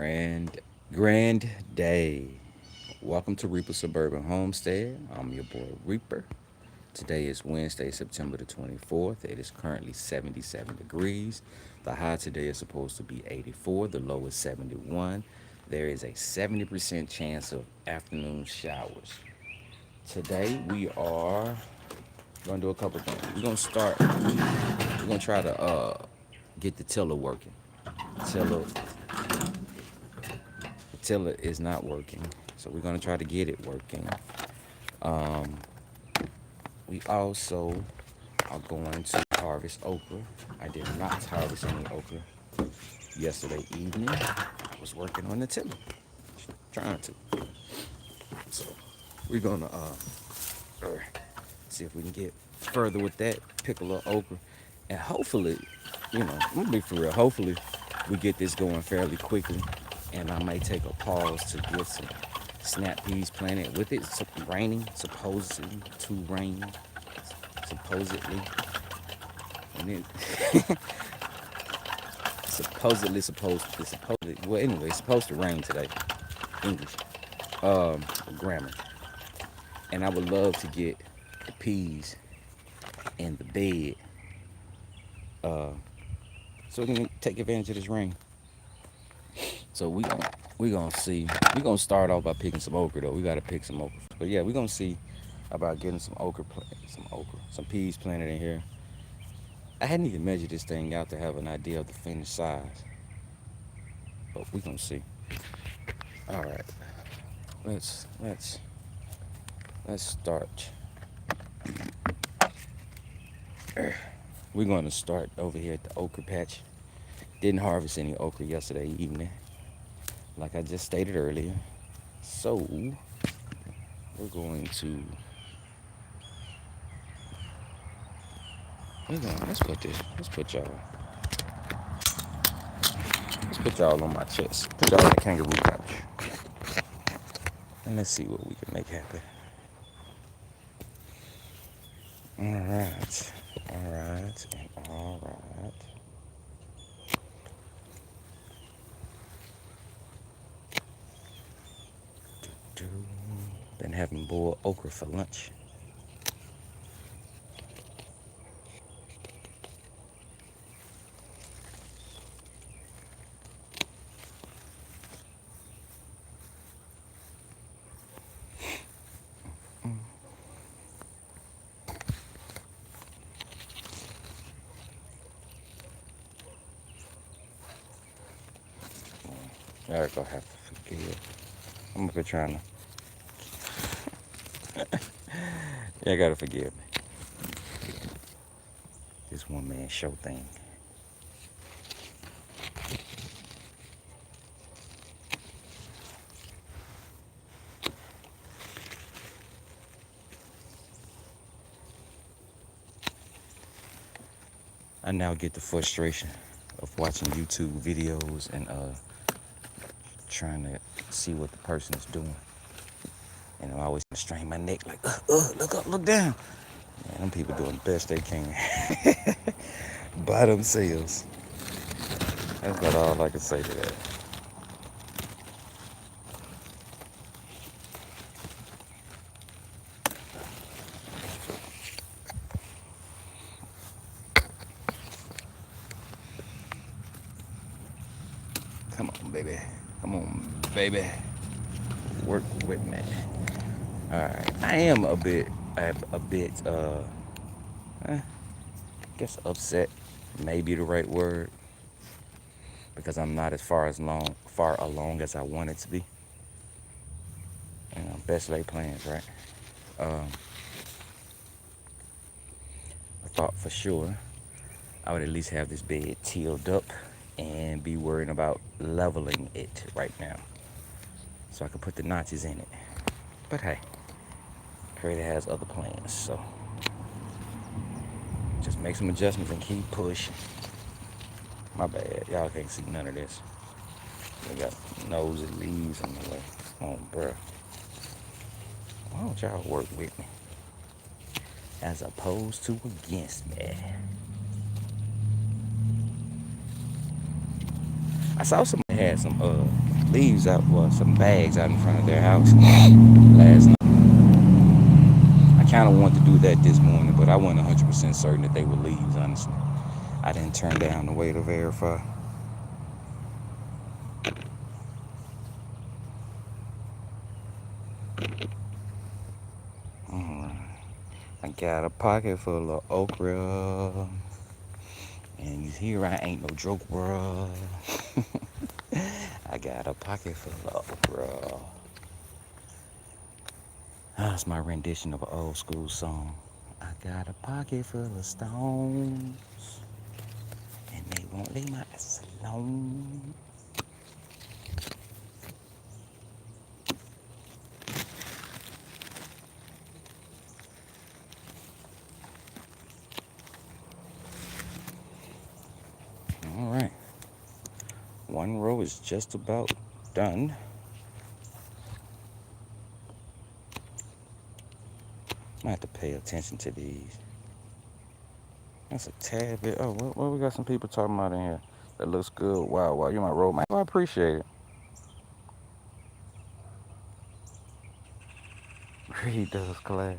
Grand day. Welcome to Reaper Suburban Homestead. I'm your boy Reaper. Today is Wednesday, September the 24th. It is currently 77 degrees. The high today is supposed to be 84. The low is 71. There is a 70% chance of afternoon showers. Today we are going to do a couple things. We're going to try to get the tiller working. Tiller tiller is not working, so we're gonna try to get it working. Um, we also are going to harvest okra. I did not harvest any okra yesterday evening. I was working on the tiller, trying to. So we're gonna see if we can get further with that. Pick a little okra, and hopefully, I'm gonna be for real. Hopefully, we get this going fairly quickly, and I may take a pause to get some snap peas planted. With it raining, supposedly to rain, supposedly, and then supposedly. Well, anyway, it's supposed to rain today. English, grammar, and I would love to get the peas in the bed, uh, so we can take advantage of this rain. So we gonna see. We gonna start off by picking some okra though. We gotta pick some okra. But yeah, we gonna see about getting some peas planted in here. I hadn't even measured this thing out to have an idea of the finished size, but we gonna see. All right, let's start. We're gonna start over here at the okra patch. Didn't harvest any okra yesterday evening, like I just stated earlier. So we're going to let's put y'all on my chest. Put y'all on the kangaroo couch. And let's see what we can make happen. Alright. Alright. Been having boiled okra for lunch. Eric will have to forgive. I'm gonna be trying to. Yeah, I gotta forgive me. This one man show thing. I now get the frustration of watching YouTube videos and trying to see what the person is doing. And I always strain my neck like, look up, look down. Man, them people doing the best they can by themselves. That's about all I can say to that. Come on, baby. Come on, baby. Work with me. All right. I am I guess upset, may be the right word, because I'm not as far along as I wanted to be. Best laid plans, right? Um, I thought for sure I would at least have this bed tilled up and be worrying about leveling it right now, so I could put the notches in it. But hey, Creator has other plans, so just make some adjustments and keep pushing. My bad, y'all can't see none of this. They got nosy leaves in the way. Oh, bruh. Why don't y'all work with me as opposed to against me? I saw somebody had some leaves out, well, some bags out in front of their house last night. I kind of wanted to do that this morning, but I wasn't 100% certain that they were leaves, honestly. I didn't turn down the way to verify. Alright. I got a pocket full of okra. And here I ain't no joke, bro. I got a pocket full of okra. That's my rendition of an old school song. I got a pocket full of stones, and they won't leave my ass alone. All right. One row is just about done. I have to pay attention to these. That's a tad bit. Oh, what we got some people talking about in here? That looks good. Wow, wow, you my road man. Oh, I appreciate it. Read those class.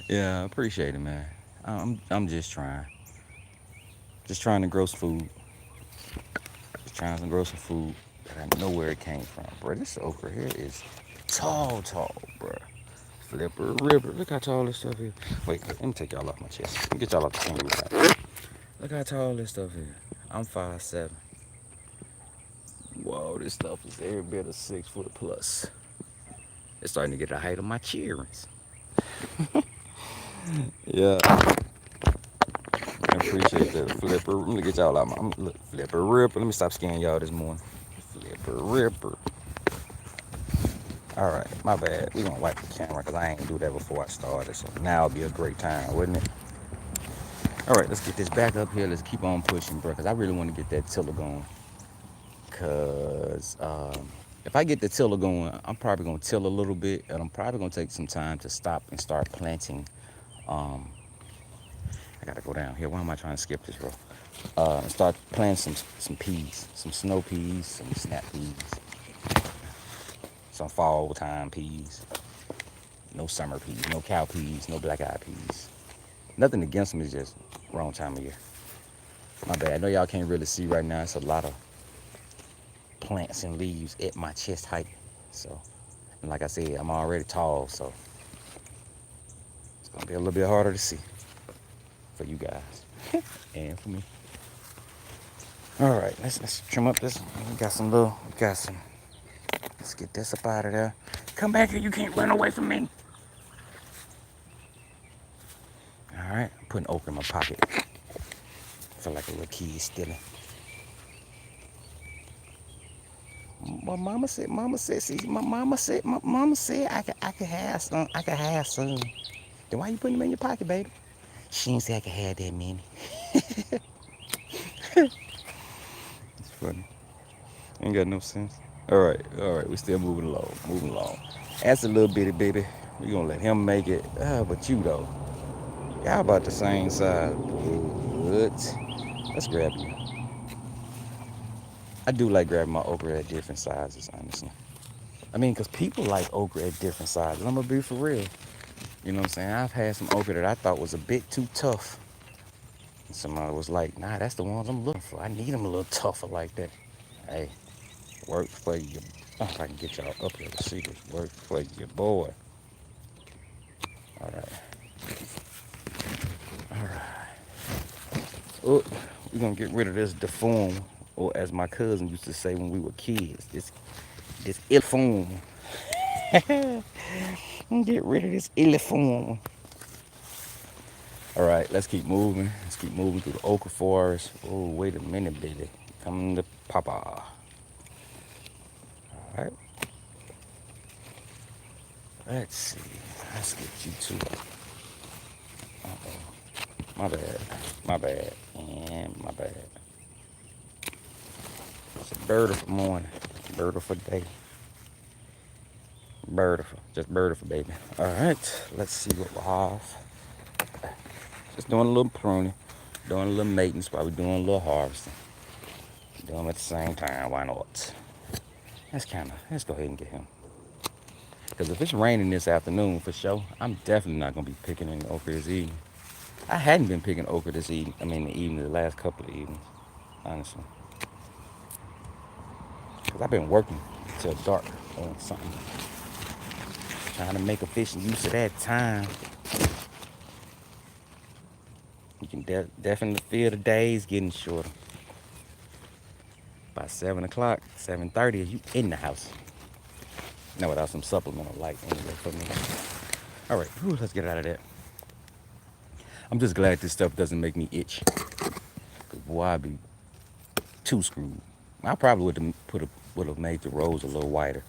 Yeah, I appreciate it, man. I'm just trying to grow some food. Just trying to grow some food that I know where it came from, bro. This okra here is tall, bro. Flipper ripper. Look how tall this stuff is. Wait, let me take y'all off my chest. Let me get y'all off the camera side. Look how tall this stuff is. I'm 5'7". Whoa, this stuff is every bit of 6 foot plus. It's starting to get the height of my cheerings. Yeah, I appreciate that. Flipper. Let me get y'all out my look, flipper ripper. Let me stop scaring y'all this morning. Flipper ripper. All right, my bad. We gonna wipe the camera because I ain't do that before I started. So now would be a great time, wouldn't it? All right, let's get this back up here. Let's keep on pushing, bro, because I really want to get that tiller going. Because if I get the tiller going, I'm probably going to till a little bit, and I'm probably going to take some time to stop and start planting. Um, I got to go down here. Why am I trying to skip this, bro? Start planting some peas, some snow peas, some snap peas, some fall time peas. No summer peas, no cow peas, no black eyed peas. Nothing against them, it's just wrong time of year. My bad. I know y'all can't really see right now. It's a lot of plants and leaves at my chest height. So, and like I said, I'm already tall, so it's gonna be a little bit harder to see for you guys and for me. All right, let's trim up this. We got some. Let's get this up out of there. Come back here, you can't run away from me. All right, I'm putting okra in my pocket. I feel like a little kid stealing. Mama said I could have some. I could have some. Then why you putting them in your pocket, baby? She didn't say I could have that many. It's funny. Ain't got no sense. All right. We still moving along. That's a little bitty baby. We gonna let him make it. But you though, y'all about the same size. But let's grab you. I do like grabbing my okra at different sizes, honestly. I mean, cause people like okra at different sizes. I'm gonna be for real. You know what I'm saying? I've had some okra that I thought was a bit too tough. And somebody was like, nah, that's the ones I'm looking for. I need them a little tougher like that. Hey, work for you. Oh, if I can get y'all up here to see this. Work for you, boy. All right. All right. Oh, we're going to get rid of this deform, or as my cousin used to say when we were kids, this illiform. Get rid of this illiform. All right, let's keep moving. Let's keep moving through the okra forest. Oh, wait a minute, baby. Come to Papa. All right. Let's see. Let's get you to it. Uh-oh. My bad. My bad. And my bad. It's a beautiful morning. Beautiful day. Beautiful. Just beautiful, baby. All right. Let's see what we have. Just doing a little pruning. Doing a little maintenance while we're doing a little harvesting. Do them at the same time. Why not? Let's go ahead and get him. Because if it's raining this afternoon for sure, I'm definitely not going to be picking any okra this evening. I hadn't been picking okra this evening. I mean, the last couple of evenings, honestly. Because I've been working till dark on something. Trying to make efficient use of that time. You can definitely feel the days getting shorter. By 7 o'clock, 7:30, you in the house. Now without some supplemental light anyway for me. All right, let's get out of that. I'm just glad this stuff doesn't make me itch. Cause boy, I'd be too screwed. I probably would have made the rows a little wider,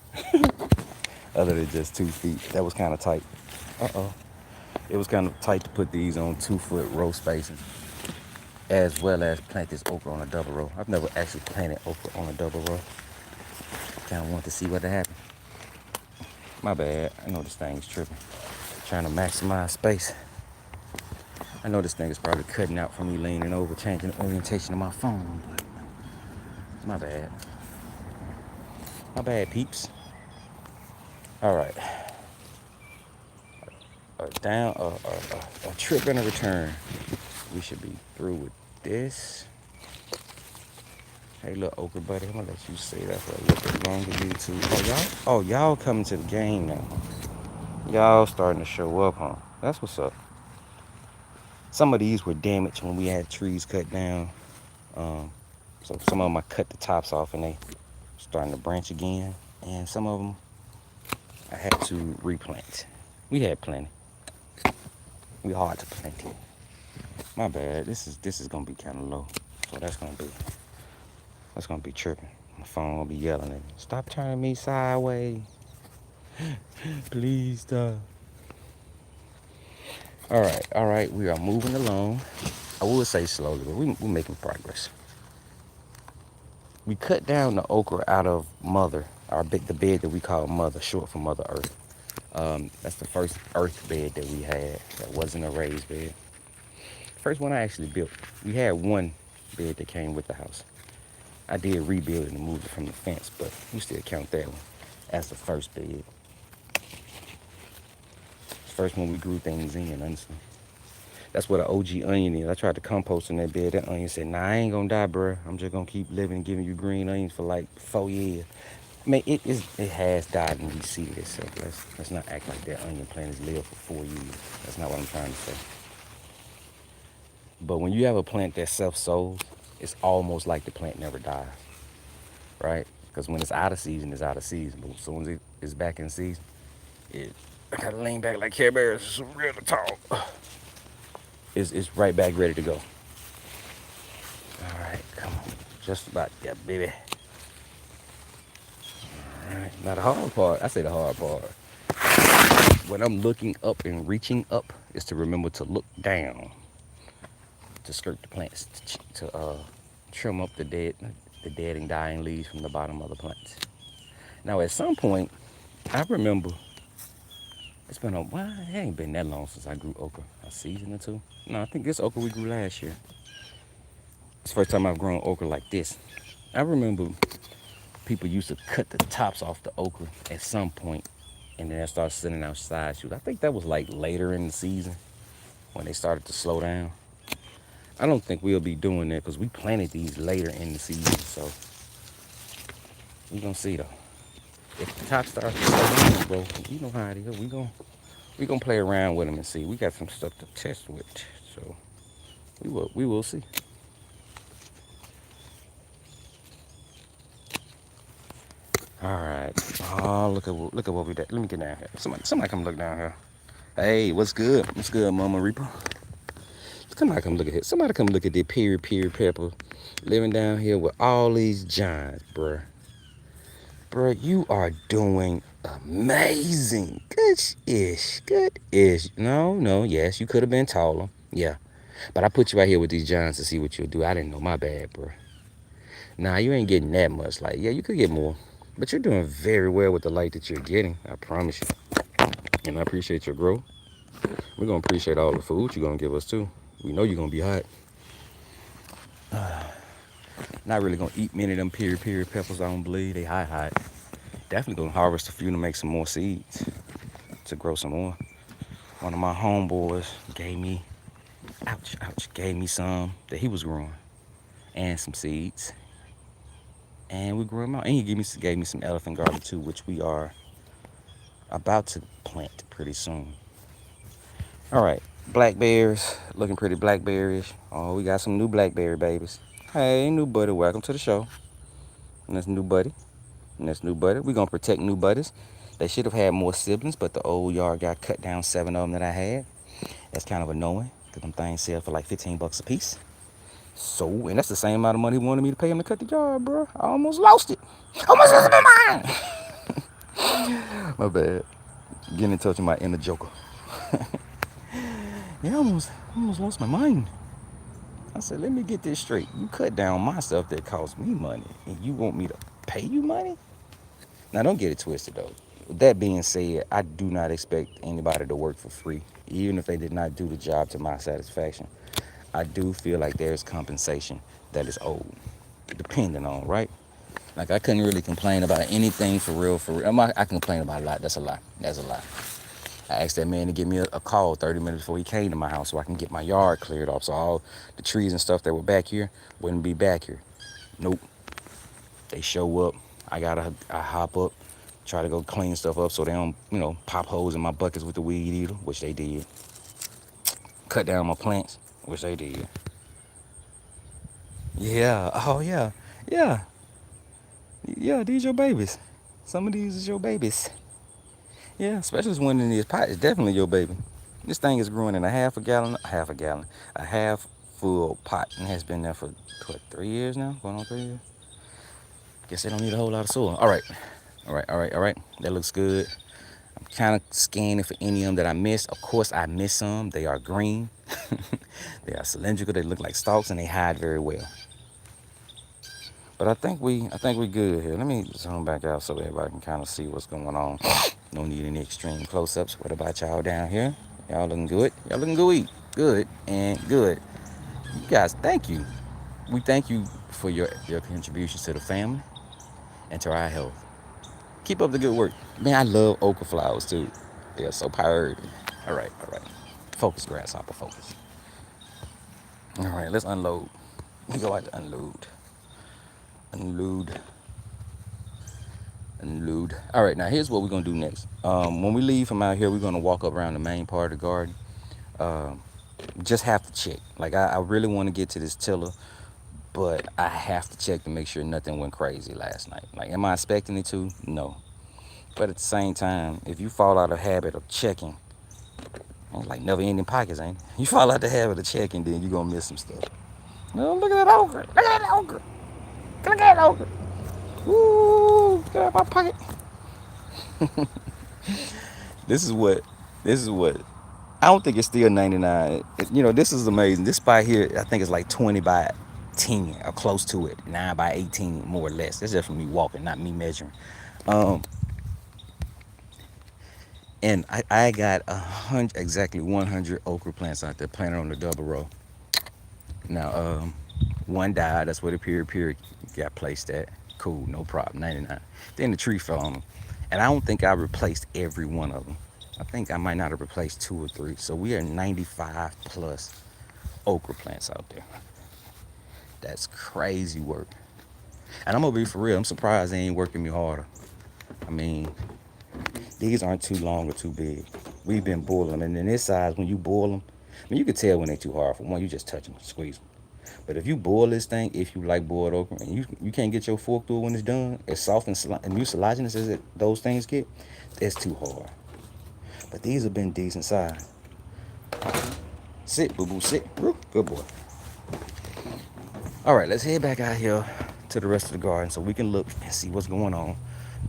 other than just 2 feet. That was kind of tight. Uh-oh. It was kind of tight to put these on 2-foot row spacing, as well as plant this okra on a double row. I've never actually planted okra on a double row. Kind of want to see what happened. My bad. I know this thing's tripping. Trying to maximize space. I know this thing is probably cutting out from me leaning over, changing the orientation of my phone, but my bad. My bad, peeps. All right. A trip and a return. We should be through with this. Hey, look, okra buddy, I'm gonna let you say that for a little bit longer. YouTube. Y'all coming to the game now. Y'all starting to show up, huh? That's what's up. Some of these were damaged when we had trees cut down. So some of them I cut the tops off and they starting to branch again. And some of them I had to replant. We had plenty. We hard to plant it. My bad. This is gonna be kind of low, so that's gonna be tripping. My phone gonna be yelling at me. Stop turning me sideways. Please stop. All right. We are moving along. I would say slowly, but we're making progress. We cut down the okra out of the bed that we call Mother, short for Mother Earth. That's the first earth bed that we had that wasn't a raised bed. First one I actually built. We had one bed that came with the house. I did rebuild it and move it from the fence, but we still count that one as the first bed. It's the first one we grew things in, honestly. That's what an OG onion is. I tried to compost in that bed. That onion said, nah, I ain't gonna die, bro. I'm just gonna keep living and giving you green onions for like 4 years. I mean, it has died and reseeded itself. Let's not act like that onion plant has lived for 4 years. That's not what I'm trying to say. But when you have a plant that self-sows, it's almost like the plant never dies, right? Because when it's out of season, it's out of season. But as soon as it's back in season, I gotta lean back like Care Bears. It's real tall. It's right back ready to go. All right, come on. Just about that, baby. All right, now the hard part, I say the hard part, when I'm looking up and reaching up, is to remember to look down to skirt the plants, to trim up the dead and dying leaves from the bottom of the plants. Now, at some point, I remember, it's been a while, it ain't been that long since I grew okra, a season or two. No, I think this okra we grew last year. It's the first time I've grown okra like this. I remember people used to cut the tops off the okra at some point, and then they started sending out side shoots. I think that was like later in the season when they started to slow down. I don't think we'll be doing that because we planted these later in the season, so we're gonna see though. If the top starts to slow down, bro, you know how it is. We gonna play around with them and see. We got some stuff to test with, so we will see. All right. Oh, look at what we did. Let me get down here. Somebody come look down here. Hey, what's good? What's good, Mama Reaper? Somebody come look at it. Somebody come look at this period pepper living down here with all these giants, bruh. Bruh, you are doing amazing. Good-ish. Good-ish. No, yes, you could have been taller. Yeah. But I put you right here with these giants to see what you'll do. I didn't know. My bad, bruh. Nah, you ain't getting that much light. Yeah, you could get more. But you're doing very well with the light that you're getting. I promise you. And I appreciate your growth. We're going to appreciate all the food you're going to give us, too. We know you're going to be hot. Not really gonna eat many of them period peppers. I don't believe they high. Definitely gonna harvest a few to make some more seeds to grow some more. One of my homeboys gave me, ouch, gave me some that he was growing and some seeds, and we grew them out. And he gave me some elephant garlic too, which we are about to plant pretty soon. All right, blackberries, looking pretty blackberries. Oh, we got some new blackberry babies. Hey, new buddy, welcome to the show. And that's new buddy. And that's new buddy. We're gonna protect new buddies. They should have had more siblings, but the old yard got cut down 7 of them that I had. That's kind of annoying because them things sell for like 15 bucks a piece. So, and that's the same amount of money he wanted me to pay him to cut the yard, bro. I almost lost it. Almost lost my mind. My bad. Getting in touch with my inner joker. Yeah, I almost lost my mind. I said, let me get this straight. You cut down my stuff that cost me money, and you want me to pay you money? Now, don't get it twisted, though. With that being said, I do not expect anybody to work for free, even if they did not do the job to my satisfaction. I do feel like there's compensation that is owed, depending on, right? Like, I couldn't really complain about anything for real, for real. I can complain about a lot. That's a lie. That's a lie. I asked that man to give me a call 30 minutes before he came to my house so I can get my yard cleared off. So all the trees and stuff that were back here wouldn't be back here. Nope. They show up. I hop up, try to go clean stuff up so they don't, pop holes in my buckets with the weed eater, which they did. Cut down my plants, which they did. Yeah. Oh, yeah. Yeah. Yeah, these your babies. Some of these is your babies. Yeah, especially this one in this pot is definitely your baby. This thing is growing in a half full pot, and has been there for what, 3 years now? Going on 3 years. Guess they don't need a whole lot of soil. All right. That looks good. I'm kind of scanning for any of them that I missed. Of course, I missed some. They are green. They are cylindrical. They look like stalks, and they hide very well. But I think we good here. Let me zoom back out so everybody can kind of see what's going on. No need any extreme close-ups. What about y'all down here? Y'all looking good? Y'all looking good and good. You guys, thank you. We thank you for your contributions to the family and to our health. Keep up the good work. Man, I love okra flowers too. They are so priority. All right. Focus, grasshopper, focus. All right, let's unload. We go out to unload. Unload. All right, now here's what we're gonna do next. When we leave from out here, we're gonna walk up around the main part of the garden. Um, just have to check. Like I really want to get to this tiller, but I have to check to make sure nothing went crazy last night. Like, am I expecting it to? No. But at the same time, if you fall out of habit of checking, it's like never ending pockets, ain't it? You fall out the habit of checking, then you're gonna miss some stuff. No, look at that okra. Look at that okra. Look at that okra. Ooh, get out of my pocket. This is what, I don't think it's still 99. This is amazing. This spot here, I think it's like 20 by 10 or close to it. 9 by 18, more or less. That's just from me walking, not me measuring. Um, and I got exactly 100 okra plants out there planted on the double row. Now, one died. That's where the period got placed at. Cool, no problem. 99. Then the tree fell on them, and I don't think I replaced every one of them. I think I might not have replaced 2 or 3. So we are 95 plus okra plants out there. That's crazy work. And I'm gonna be for real. I'm surprised they ain't working me harder. I mean, these aren't too long or too big. We've been boiling them, and in this size, when you boil them, I mean, you can tell when they're too hard. For one, you just touch them, squeeze them. But if you boil this thing, if you like boiled okra, and you can't get your fork through it when it's done, as soft and mucilaginous as those things get, it's too hard. But these have been decent size. Sit, boo-boo, sit. Good boy. All right, let's head back out here to the rest of the garden so we can look and see what's going on,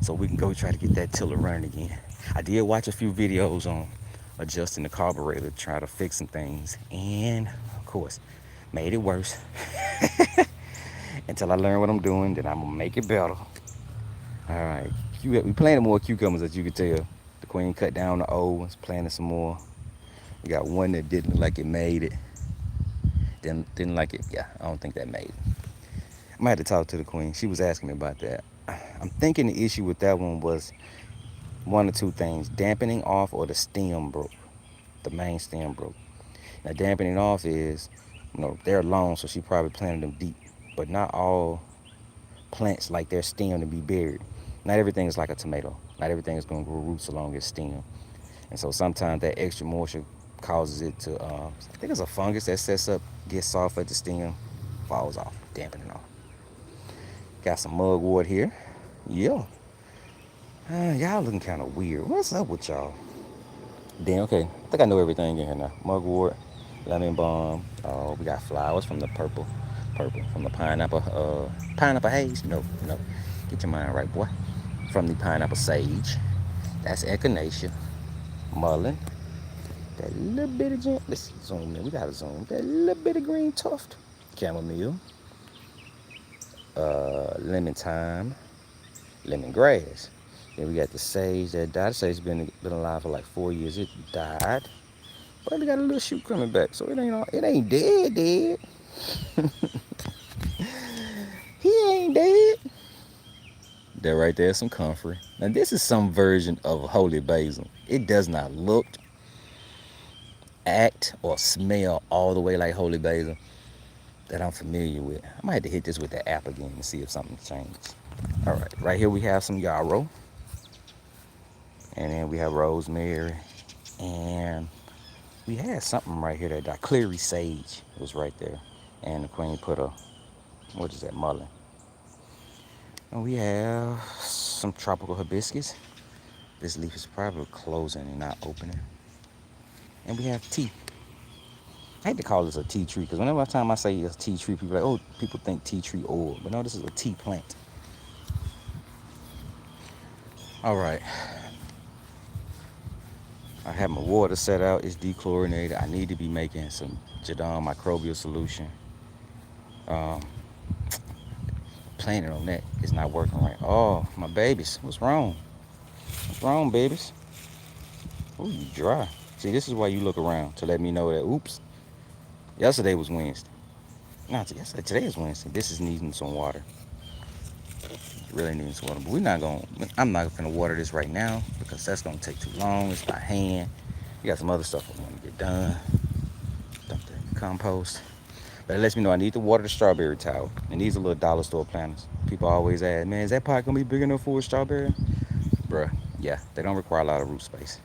so we can go try to get that tiller running again. I did watch a few videos on adjusting the carburetor to try to fix some things, and of course, made it worse. Until I learn what I'm doing, then I'm gonna make it better. All right, we planted more cucumbers, as you can tell. The queen cut down the old ones, planted some more. We got one that didn't look like it made it. Didn't like it. Yeah, I don't think that made it. I might have to talk to the queen. She was asking me about that. I'm thinking the issue with that one was one or two things: dampening off or the stem broke. The main stem broke. Now dampening off is, they're long, so she probably planted them deep. But not all plants like their stem to be buried. Not everything is like a tomato. Not everything is going to grow roots along its stem. And so sometimes that extra moisture causes it to, I think it's a fungus that sets up, gets soft at the stem, falls off, dampening off. Got some mugwort here. Yeah. Y'all looking kind of weird. What's up with y'all? Then, okay. I think I know everything in here now. Mugwort, lemon balm. Oh, we got flowers from the purple from the pineapple. Pineapple haze. No, no. Get your mind right, boy. From the pineapple sage. That's echinacea. Mullein. That little bit of let's zoom in. We gotta zoom. That little bit of green tuft. Chamomile. Lemon thyme. Lemongrass. Then we got the sage that died. The sage has been alive for like 4 years. It died, but it got a little shoot coming back, so it ain't dead. He ain't dead. That right there is some comfrey. Now this is some version of holy basil. It does not look, act, or smell all the way like holy basil that I'm familiar with. I might have to hit this with the app again and see if something's changed. All right, right here we have some yarrow. And then we have rosemary. And we had something right here that died. Cleary sage was right there. And the queen put what is that, mullein. And we have some tropical hibiscus. This leaf is probably closing and not opening. And we have tea. I hate to call this a tea tree because whenever time I say it's a tea tree, people are like, oh, people think tea tree oil. But no, this is a tea plant. All right. I have my water set out. It's dechlorinated. I need to be making some Jadon microbial solution. Planning on that is not working right. Oh, my babies. What's wrong? What's wrong, babies? Oh, you dry. See, this is why you look around to let me know that, oops, yesterday was Wednesday. Not yesterday. Today is Wednesday. This is needing some water. Really needing some water. But I'm not going to water this right now because that's going to take too long. It's by hand. We got some other stuff I want to get done. Dump that in the compost. But it lets me know I need to water the strawberry tower. And these are little dollar store planters. People always ask, man, is that pot going to be big enough for a strawberry? Bruh, yeah, they don't require a lot of root space.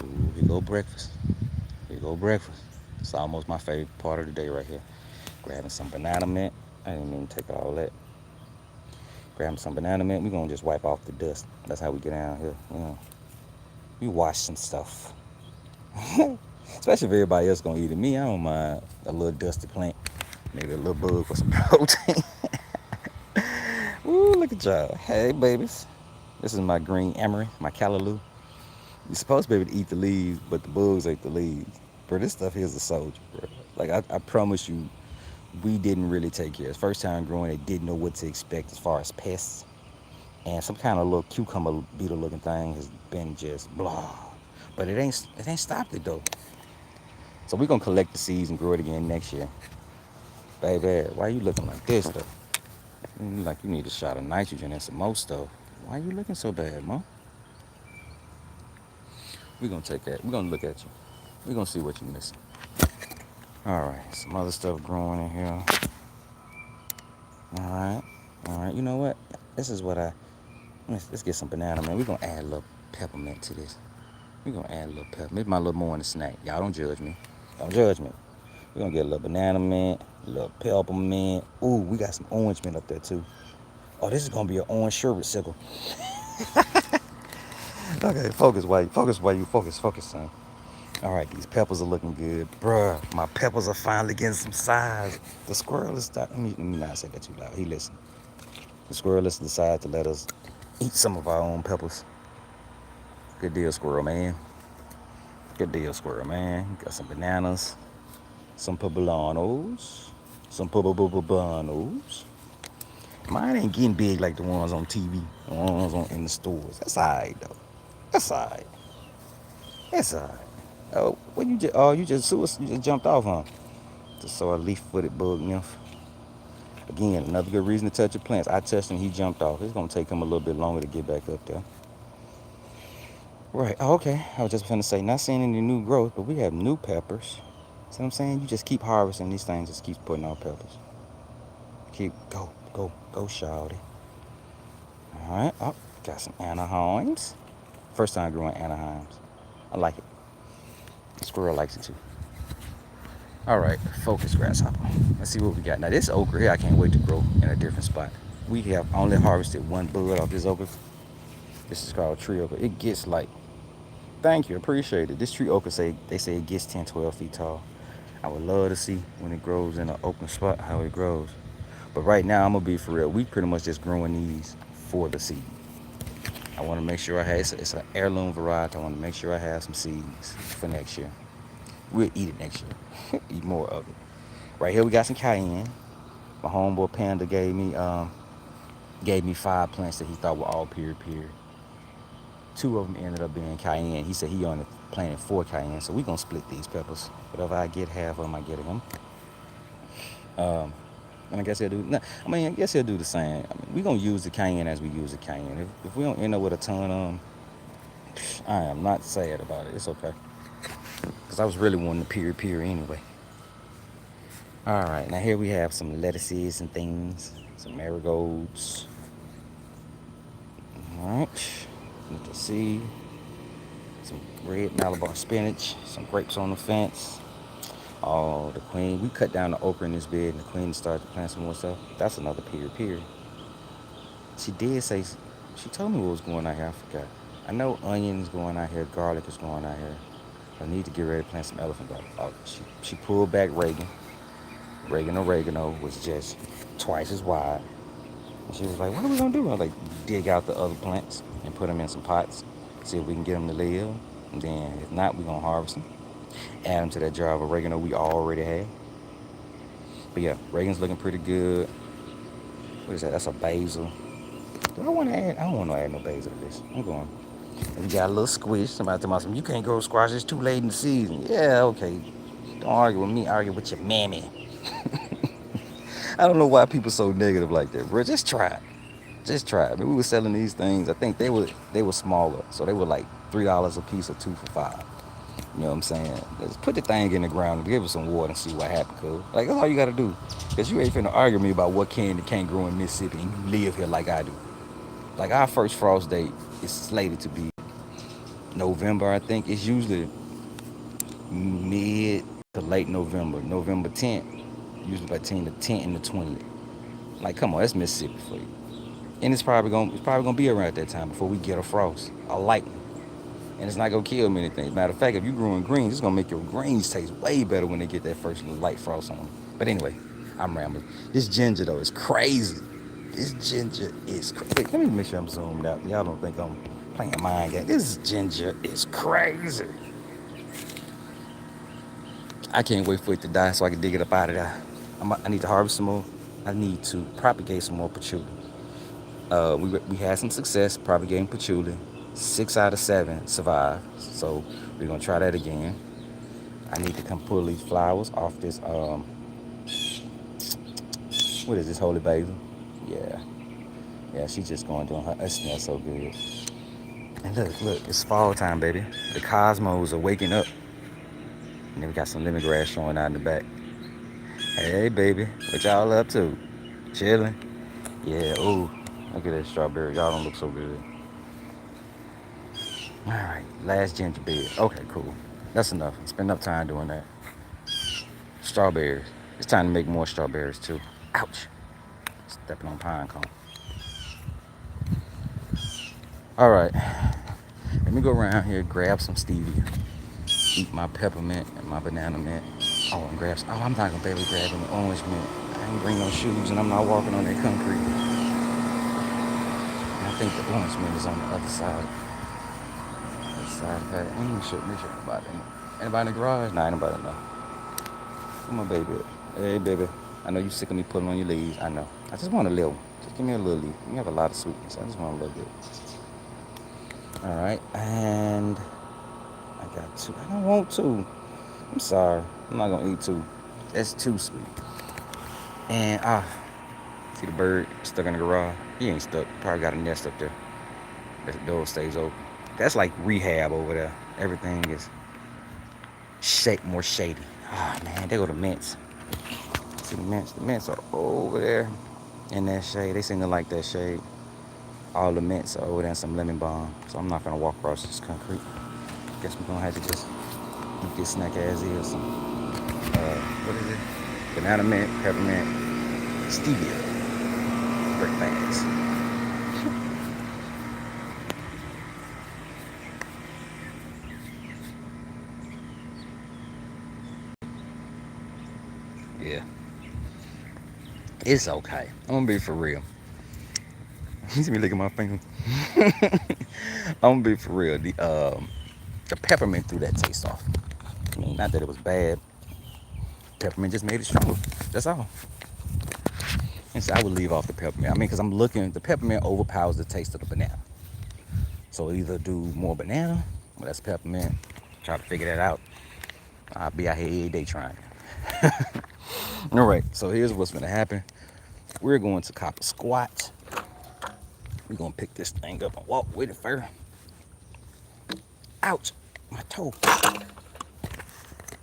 Ooh, here go breakfast. Here go breakfast. It's almost my favorite part of the day right here. Grabbing some banana mint. I didn't even take all that. Grabbing some banana mint. We're going to just wipe off the dust. That's how we get down here. We wash some stuff. Especially if everybody else going to eat it. Me, I don't mind a little dusty plant. Maybe a little bug for some protein. Ooh, look at y'all. Hey, babies. This is my green emery, my callaloo. You're supposed to be able to eat the leaves, but the bugs ate the leaves. Bro, this stuff here is a soldier, bro. Like, I promise you, we didn't really take care. It's first time growing, they didn't know what to expect as far as pests. And some kind of little cucumber beetle looking thing has been just blah. But it ain't stopped it, though. So we're going to collect the seeds and grow it again next year. Baby, why you looking like this, though? You like you need a shot of nitrogen and some more stuff. Why you looking so bad, Mom? We're going to take that. We're going to look at you. We're going to see what you're missing. All right, some other stuff growing in here. All right. You know what? This is what let's get some banana, man. We're going to add a little peppermint to this. We're going to add a little peppermint. It's my little morning snack. Y'all don't judge me. Don't judge me. We're going to get a little banana mint, a little peppermint. Ooh, we got some orange mint up there, too. Oh, this is going to be an orange sherbet sickle. Okay, focus, son. All right, these peppers are looking good. Bruh, my peppers are finally getting some size. The squirrel is let me not say that too loud. He listened. The squirrel has decided to let us eat some of our own peppers. Good deal, squirrel man. Good deal, squirrel man. Got some bananas, some poblanos, some poblanos. Mine ain't getting big like the ones on TV, the ones in the stores. That's alright though. That's alright. That's alright. Oh, what you just jumped off, huh? Just saw a leaf-footed bug nymph. Again, another good reason to touch your plants. I touched him, he jumped off. It's gonna take him a little bit longer to get back up there. Right. Oh, okay. I was just gonna say, not seeing any new growth, but we have new peppers. See what I'm saying? You just keep harvesting these things, just keeps putting out peppers. Keep go, shawty. All right. Oh, got some Anaheims. First time growing Anaheims. I like it. The squirrel likes it too. All right, focus grasshopper. Let's see what we got. Now this okra here, I can't wait to grow in a different spot. We have only harvested one bud off this okra. This is called tree okra. It gets like, thank you, appreciate it. This tree okra they say it gets 10, 12 feet tall. I would love to see when it grows in an open spot how it grows. But right now I'm gonna be for real. We pretty much just growing these for the seed. I want to make sure I have it's an heirloom variety. I want to make sure I have some seeds for next year. We'll eat it next year. Eat more of it. Right here we got some cayenne. My homeboy Panda gave me 5 plants that he thought were all period. 2 of them ended up being cayenne. He said he only planted 4 cayenne, so we gonna split these peppers. Whatever I get, half of them I get him. Um, and I guess he'll do. Nah, I mean, I guess he'll do the same. I mean, we gonna use the cayenne as we use the cayenne. If we don't end up with a ton of them, I am not sad about it. It's okay, cause I was really wanting the period anyway. All right, now here we have some lettuces and things, some marigolds. All right, you can see some red Malabar spinach, some grapes on the fence. Oh, the queen. We cut down the okra in this bed, and the queen started to plant some more stuff. That's another period. She did say, she told me what was going on here. I forgot. I know onions going out here, garlic is going out here. I need to get ready to plant some elephant garlic. Oh, she pulled back Reagan. Oregano was just twice as wide. And she was like, what are we gonna do? I was like, dig out the other plants and put them in some pots, see if we can get them to live. And then if not, we're gonna harvest them. Add them to that jar of oregano we already have. But yeah, Reagan's looking pretty good. What is that? That's a basil. Do I want to add? I don't want to add no basil to this. I'm going. And we got a little squish. Somebody told me, you can't grow squash. It's too late in the season. Yeah, okay. Don't argue with me. Argue with your mammy. I don't know why people so negative like that, bro. Just try it. Just try it. I mean, we were selling these things. I think they were smaller, so they were like $3 a piece or 2 for 5. You know what I'm saying? Let's put the thing in the ground and give it some water and see what happens, cuz. Like, that's all you gotta do. Because you ain't finna argue with me about what can and can't grow in Mississippi and you live here like I do. Like, our first frost date is slated to be November, I think. It's usually mid to late November. November 10th, usually between the 10th and the 20th. Like, come on, that's Mississippi for you. And it's probably gonna be around that time before we get a frost, a light one. And it's not gonna kill many things. Matter of fact, if you're growing greens, it's gonna make your greens taste way better when they get that first little light frost on them. But anyway, I'm rambling. This ginger though is crazy. This ginger is crazy. Wait, let me make sure I'm zoomed out. Y'all don't think I'm playing mind game. This ginger is crazy. I can't wait for it to die so I can dig it up out of there. I need to harvest some more. I need to propagate some more patchouli. We had some success propagating patchouli. 6 out of 7 survived. So we're gonna try that again. I need to come pull these flowers off this what is this, holy basil? Yeah. Yeah, she's just going doing her, it smells so good. And look, it's fall time, baby. The cosmos are waking up. And then we got some lemongrass showing out in the back. Hey baby, what y'all up to? Chilling? Yeah, ooh. Look at that strawberry. Y'all don't look so good. All right, last ginger bed. Okay, cool. That's enough. Spend enough time doing that. Strawberries. It's time to make more strawberries too. Ouch. Stepping on pine cone. All right. Let me go around here, grab some stevia, eat my peppermint and my banana mint. Oh, and grab some. Oh, I'm not gonna be able to grab any orange mint. I ain't bring no shoes and I'm not walking on that concrete. And I think the orange mint is on the other side. Side of that. I ain't even sure about it. Anybody in the garage? Nah, anybody know. Come on, baby. Hey, baby. I know you sick of me pulling on your leaves. I know. I just want a little. Just give me a little leaf. You have a lot of sweetness. I just want a little bit. All right. And I got 2. I don't want 2. I'm sorry. I'm not going to eat 2. That's too sweet. And, See the bird stuck in the garage? He ain't stuck. Probably got a nest up there. The door stays open. That's like rehab over there. Everything is more shady. Ah, man, they go to mints. See the mints? The mints are over there in that shade. They seem to like that shade. All the mints are over there in some lemon balm. So I'm not gonna walk across this concrete. Guess we're gonna have to just eat this snack as is. What is it? Banana mint, peppermint, stevia. Great things. Yeah. It's okay. I'm gonna be for real. You see me licking my finger? I'm gonna be for real. The peppermint threw that taste off. I mean, not that it was bad. Peppermint just made it stronger. That's all. And so I would leave off the peppermint. I mean, because I'm looking, the peppermint overpowers the taste of the banana. So either do more banana, or that's peppermint. Try to figure that out. I'll be out here every day trying. All right, so here's what's gonna happen. We're going to cop a squat. We're gonna pick this thing up and walk with it first. Ouch, my toe.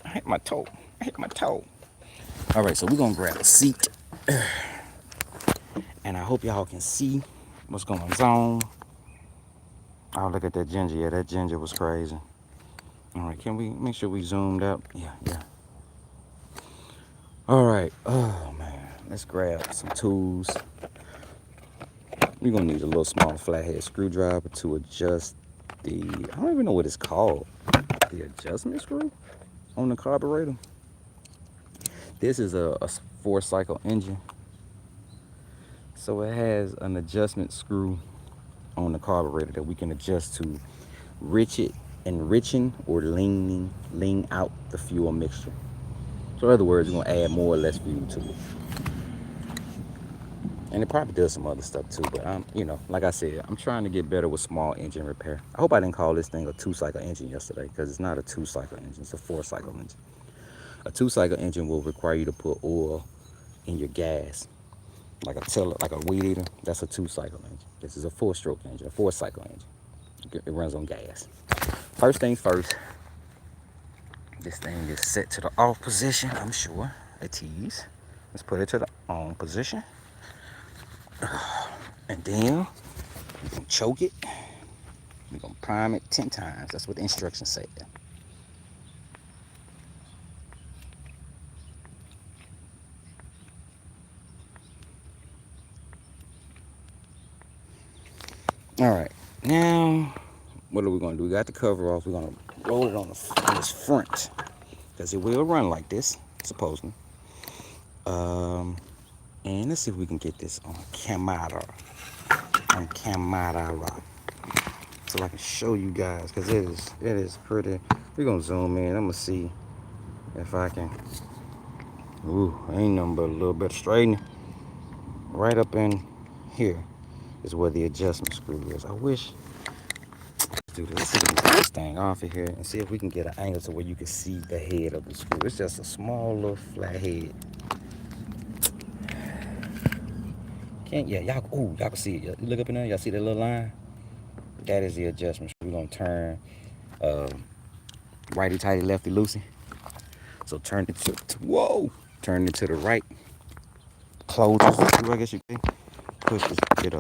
I hit my toe. I hit my toe. All right, so we're gonna grab a seat. And I hope y'all can see what's going on. Oh, look at that ginger. Yeah, that ginger was crazy. All right, can we make sure we zoomed up? Yeah. All right. Oh, man. Let's grab some tools. We're going to need a little small flathead screwdriver to adjust the, I don't even know what it's called. The adjustment screw on the carburetor. This is a 4-cycle engine. So it has an adjustment screw on the carburetor that we can adjust to enriching or lean out the fuel mixture. So in other words, we're gonna add more or less fuel to it. And it probably does some other stuff too, but like I said, I'm trying to get better with small engine repair. I hope I didn't call this thing a 2-cycle engine yesterday, because it's not a 2-cycle engine, it's a 4-cycle engine. A 2-cycle engine will require you to put oil in your gas. Like a weed eater, that's a 2-cycle engine. This is a 4-stroke engine, a 4-cycle engine. It runs on gas. First things first, this thing is set to the off position, I'm sure. It is. Let's put it to the on position. And then we're gonna choke it. We're gonna prime it 10 times. That's what the instructions say. All right, now what are we gonna do? We got the cover off. We're gonna roll it on this front, because it will run like this, supposedly. And let's see if we can get this on camera. So I can show you guys, because it is pretty. We're gonna zoom in. I'm gonna see if I can. Ooh, ain't nothing but a little bit of straightening. Right up in here is where the adjustment screw is. I wish. Let's do this. Let's see if we can get this thing off of here and see if we can get an angle to where you can see the head of the screw. It's just a small little flat head. Y'all can see it. You look up in there, y'all see that little line? That is the adjustment screw. We're gonna turn righty tighty, lefty loosey. So turn it turn it to the right. Closes the screw, I guess you can. Push this, it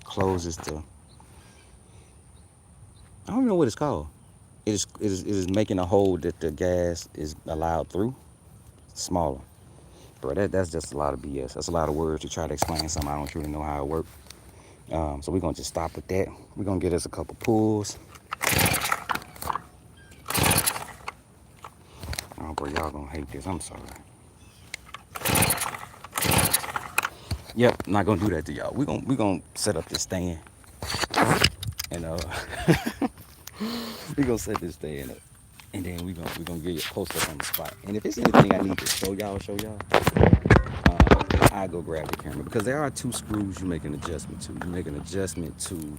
closes the. I don't even know what it's called. It is making a hole that the gas is allowed through smaller. Bro, that's just a lot of BS. That's a lot of words to try to explain something I don't truly know how it works. So we're gonna just stop with that. We're gonna get us a couple pulls. Oh, bro, y'all gonna hate this. I'm sorry. Yep, not gonna do that to y'all. We're gonna set up this stand, and we're gonna set this stand up, and then we're gonna get you a post up on the spot. And if it's anything I need to show y'all, I go grab the camera, because there are 2 screws you make an adjustment to. You make an adjustment to,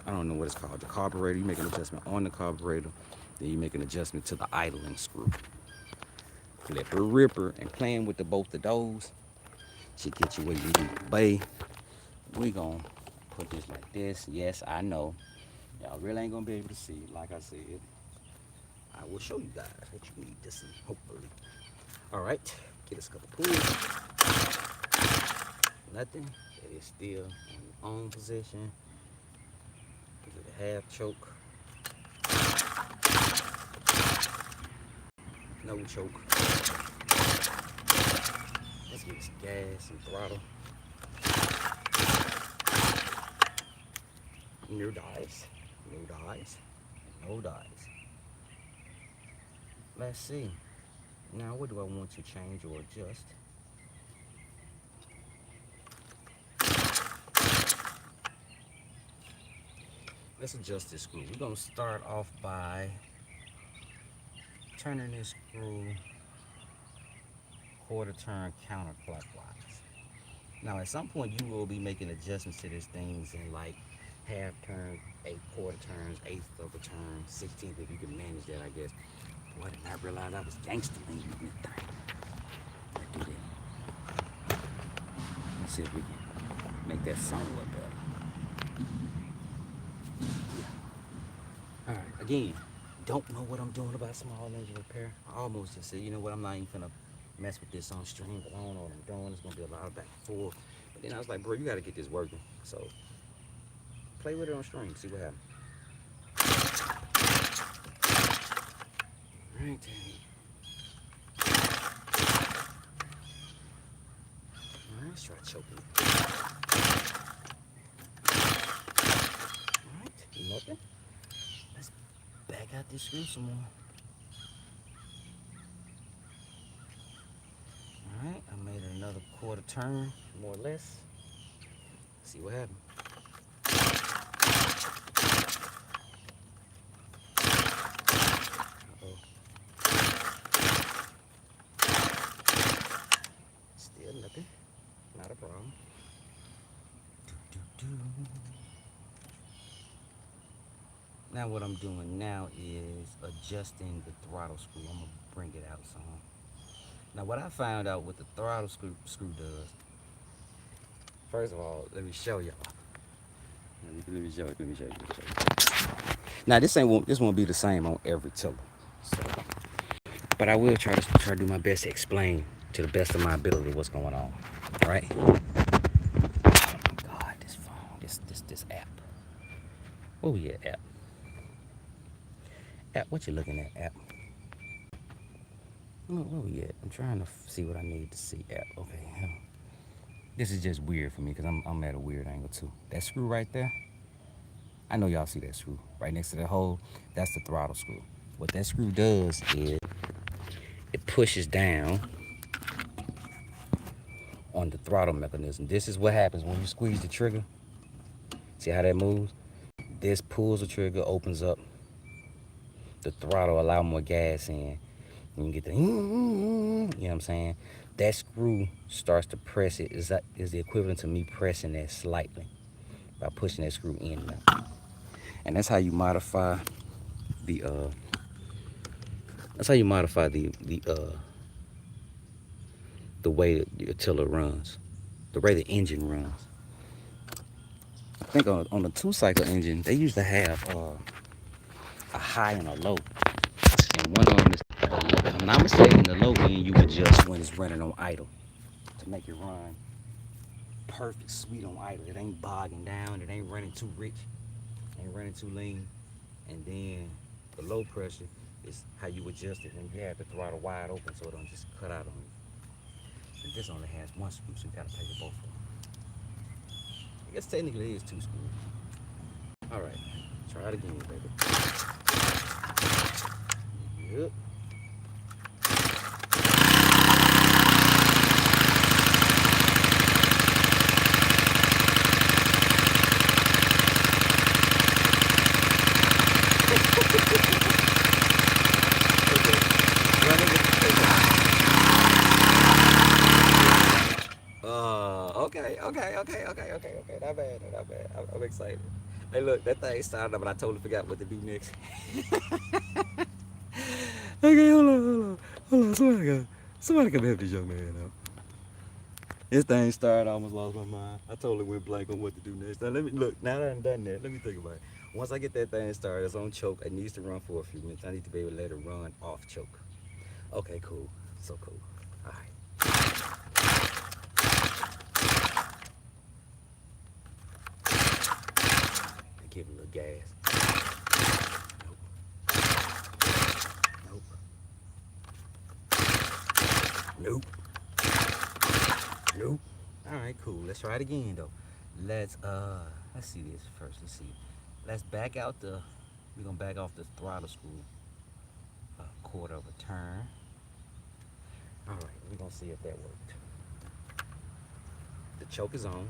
I don't know what it's called, the carburetor. You make an adjustment on the carburetor, then you make an adjustment to the idling screw. Flipper ripper, and playing with both of those should get you where you need to be. We gonna put this like this. Yes, I know. Y'all really ain't gonna be able to see. Like I said, I will show you guys what you need to see, hopefully. All right, get us a couple pulls. Nothing. It is still in on position. Give it a half choke. No choke. Let's get some gas and throttle. No dives. No dives. No dives. Let's see. Now, what do I want to change or adjust? Let's adjust this screw. We're going to start off by turning this screw quarter turn counterclockwise. Now, at some point, you will be making adjustments to these things in like half turn, 8/4 turns, eighth of a turn, 16th, if you can manage that, I guess. Boy, I did not realize I was gangster when using this thing. Let's do that. Let's see if we can make that sound a little better. All right, again, don't know what I'm doing about small engine repair. I almost just said, you know what, I'm not even gonna mess with this on stream, but I don't know what I'm doing. It's gonna be a lot of back and forth. But then I was like, bro, you gotta get this working. So play with it on stream, see what happens. All right, all right, let's try choking. All right, nothing. Let's back out this screw some more. All right, I made another quarter turn, more or less. See what happens. Still nothing. Not a problem. Now what I'm doing now is adjusting the throttle screw. I'm gonna bring it out some. Now what I found out what the throttle screw does. First of all, let me show y'all. Let me show you. Now this won't be the same on every tiller. So, but I will try to do my best to explain to the best of my ability what's going on. All right? Oh my God, this phone, this app. Where we at, app? App, what you looking at, app? Where we at? I'm trying to see what I need to see, app. Okay. This is just weird for me because I'm at a weird angle too. That screw right there. I know y'all see that screw right next to that hole. That's the throttle screw. What that screw does is it pushes down on the throttle mechanism. This is what happens when you squeeze the trigger. See how that moves? This pulls the trigger, opens up the throttle, allow more gas in. And you get the, you know what I'm saying? That screw starts to press it. Is the equivalent to me pressing that slightly by pushing that screw in now. And that's how you modify the the way the tiller runs, the way the engine runs. I think on the 2-cycle engine they usually have a high and a low, and one of them is, if I'm not mistaken, the low end you adjust when it's running on idle to make it run perfect, sweet on idle. It ain't bogging down, it ain't running too rich, ain't running too lean. And then the low pressure is how you adjust it when you have the throttle wide open so it don't just cut out on you. And this only has one screw, so you gotta play with both of them. I guess technically it is 2 screws. All right, try it again, baby. Yep. Okay. Not bad. I'm excited. Hey, look, that thing started up, but I totally forgot what to do next. Okay, hold on. Somebody come help this young man out. This thing started, I almost lost my mind. I totally went blank on what to do next. Now let me look. Now that I'm done that, let me think about it. Once I get that thing started, it's on choke. It needs to run for a few minutes. I need to be able to let it run off choke. Okay, cool. So cool. All right. Give it a little gas. Nope. Nope. Nope. All right, cool. Let's try it again though. Let's see this first. Let's see. Let's back out the. We're gonna back off the throttle screw. A quarter of a turn. All right, we're gonna see if that worked. The choke is on.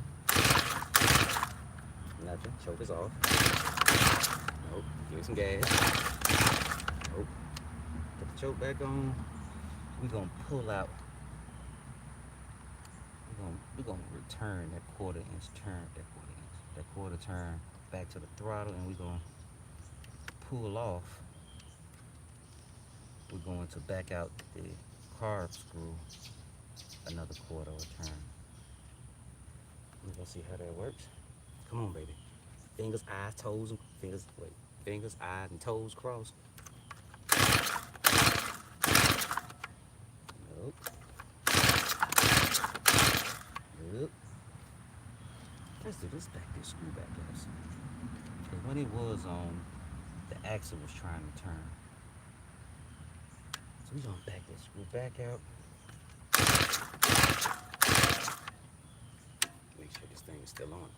Nothing. Choke is off. Nope. Give it some gas. Nope. Put the choke back on. We're gonna pull out. We're gonna return that quarter-inch turn. That quarter turn back to the throttle, and we're gonna pull off. We're going to back out the carb screw another quarter of a turn. We're gonna see how that works. Come on, baby. Fingers, eyes, toes, and fingers. Wait. Fingers, eyes, and toes crossed. Nope. Nope. Let's do this back. This screw back up. Because when it was on, the axle was trying to turn. So we're gonna back this screw back out. Make sure this thing is still on.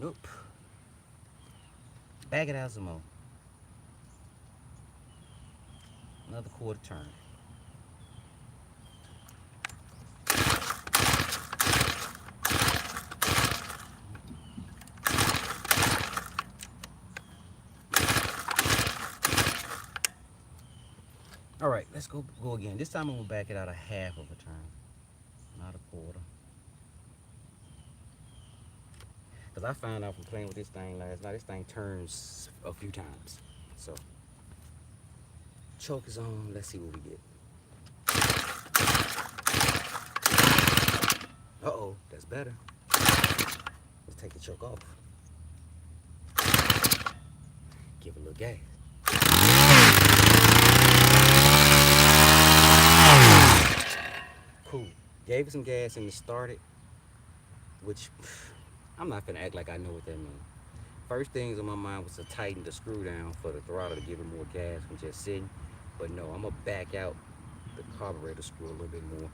Nope. Back it out some more. Another quarter turn. All right, let's go again. This time I'm gonna back it out a half of a turn, not a quarter. Because I found out from playing with this thing last night, this thing turns a few times. So, choke is on. Let's see what we get. Uh-oh, that's better. Let's take the choke off. Give it a little gas. Cool. Gave it some gas and it started, which I'm not gonna act like I know what that means. First things on my mind was to tighten the screw down for the throttle to give it more gas from just sitting. But no, I'm gonna back out the carburetor screw a little bit more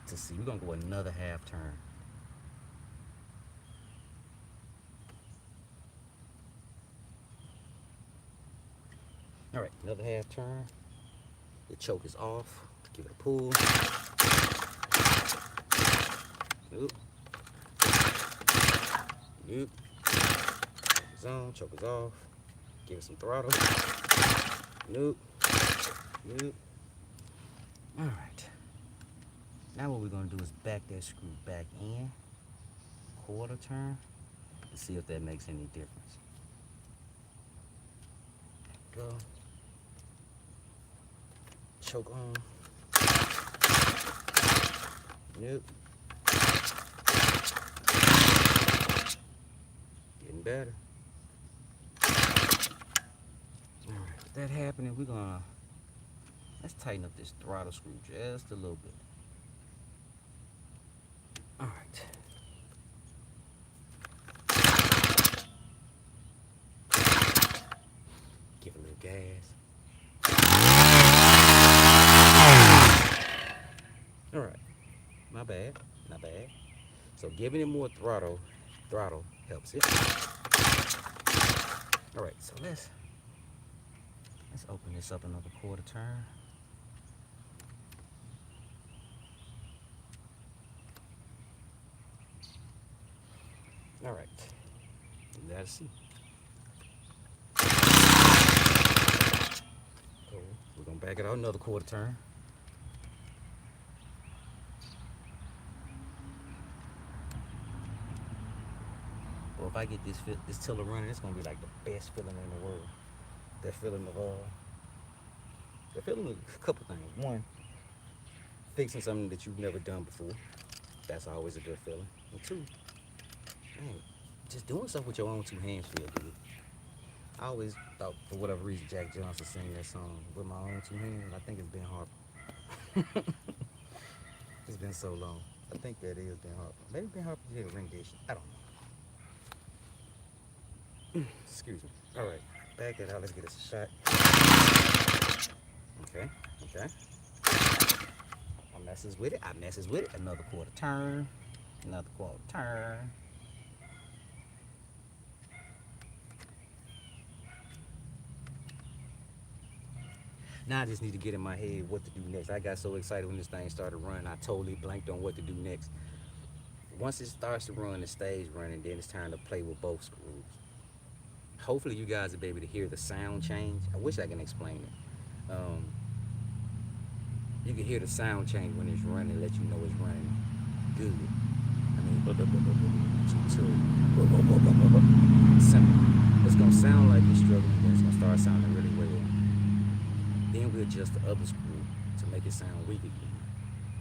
to see. We're gonna go another half turn. All right, another half turn. The choke is off. Give it a pull. Nope. Nope. Choke is on, choke is off. Give it some throttle. Nope. Nope. All right. Now what we're gonna do is back that screw back in, quarter turn, to see if that makes any difference. Go. Choke on. Nope. Getting better. Alright, with that happening, let's tighten up this throttle screw just a little bit. Alright. Give it a little gas. Alright. Not bad. Not bad. So giving it more throttle helps it. Alright, so let's open this up another quarter turn. Alright. Let's see. Cool. We're gonna back it out another quarter turn. Well, if I get this tiller running, it's gonna be like the best feeling in the world. That feeling of a couple things. One, fixing something that you've never done before. That's always a good feeling. And two, man, just doing stuff with your own two hands feel good. I always thought, for whatever reason, Jack Johnson sang that song with my own two hands. I think it's been hard. It's been so long. I think that is Ben Harper. Maybe Ben Harper did a rendition. I don't know. Excuse me. All right, back that out. Let's get us a shot. Okay, okay. I messes with it. I messes with it. Another quarter turn. Another quarter turn. Now I just need to get in my head what to do next. I got so excited when this thing started running, I totally blanked on what to do next. Once it starts to run, it stays running, then it's time to play with both screws. Hopefully you guys will be able to hear the sound change. I wish I can explain it. You can hear the sound change when it's running, let you know it's running good. I mean, simple. It's gonna sound like you're struggling, then it's gonna start sounding really well. Then we adjust the other screw to make it sound weak again.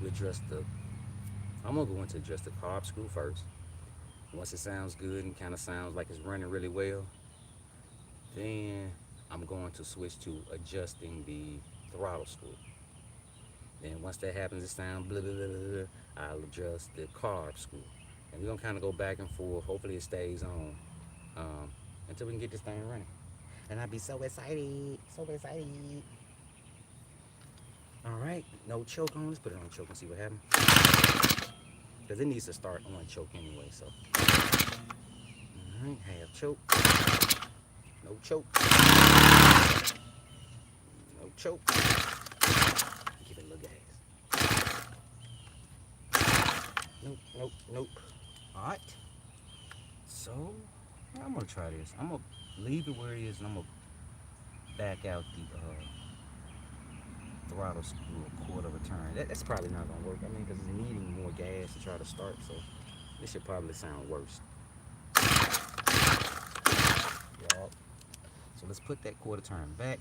We adjust I'm gonna go into adjust the carb screw first. Once it sounds good and kind of sounds like it's running really well, then I'm going to switch to adjusting the throttle screw. Then once that happens, it sounds blah, blah, blah, blah, I'll adjust the carb screw. And we're gonna kind of go back and forth. Hopefully it stays on until we can get this thing running. And I'll be so excited, so excited. All right, no choke on. Let's put it on choke and see what happens. Because it needs to start on choke anyway, so. All right, half choke. No choke. No choke. Give it a little gas. Nope, nope, nope. All right. So, I'm going to try this. I'm going to leave it where it is, and I'm going to back out the throttle screw a quarter of a turn. That's probably not gonna work. I mean, because it's needing more gas to try to start, so this should probably sound worse. Yep. So let's put that quarter turn back.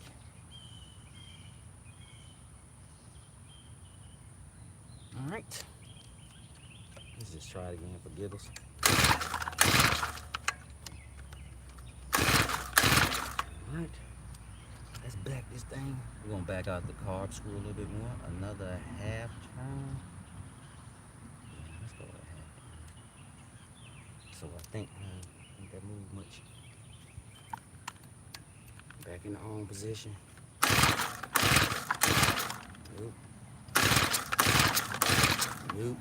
All right. Let's just try it again for giggles. All right. Let's back this thing. We're gonna back out the carb screw a little bit more. Another half turn. Yeah, let's go with a half. So I think that moved much. Back in the on position. Nope. Nope.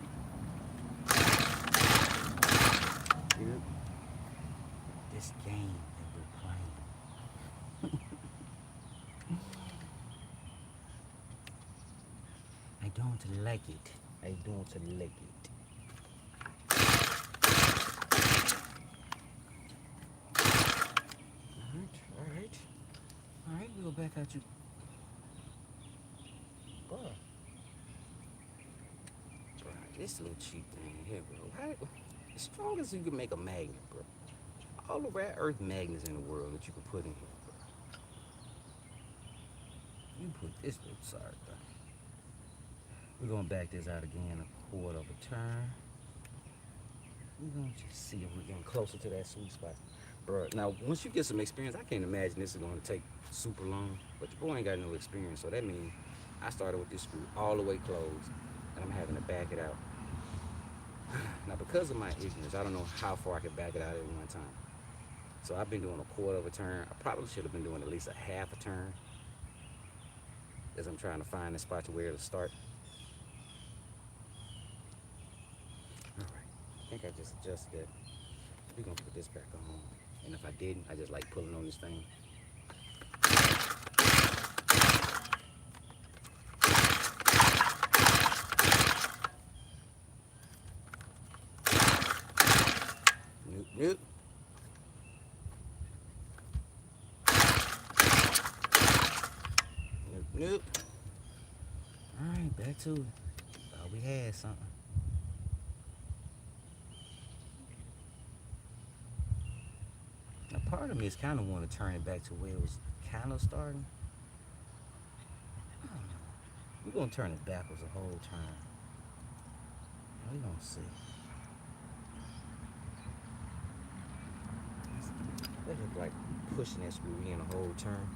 Nope. This game that we're playing. I don't like it. I don't like it. Alright, we'll go back at you. Bro. This little cheap thing here, bro. How, as strong as you can make a magnet, bro. All the rare earth magnets in the world that you can put in here, bro. You put this little sorry thing. We're gonna back this out again a quarter of a turn. We're gonna just see if we're getting closer to that sweet spot. Bro, now once you get some experience, I can't imagine this is gonna take super long, but your boy ain't got no experience, so that means I started with this screw all the way closed, and I'm having to back it out. Now because of my ignorance, I don't know how far I can back it out at one time. So I've been doing a quarter of a turn. I probably should have been doing at least a half a turn, as I'm trying to find the spot to where to start. All right, I think I just adjusted that. We're gonna put this back on. And if I didn't, I just like pulling on this thing. Nope, nope. Nope, nope. All right, back to it. Thought we had something. Now, part of me is kind of want to turn it back to where it was kind of starting. I don't know. We're gonna turn it backwards the whole time. We're gonna see. That look like pushing that screw in the whole turn.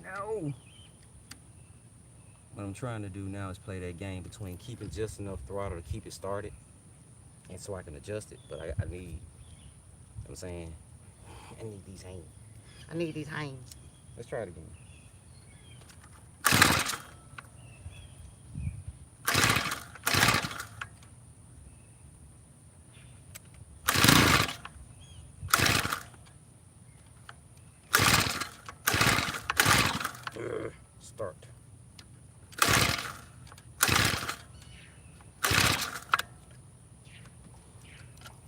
No. What I'm trying to do now is play that game between keeping just enough throttle to keep it started and so I can adjust it. But I need, you know what I'm saying, I need these hands. I need these hands. Let's try it again. Start.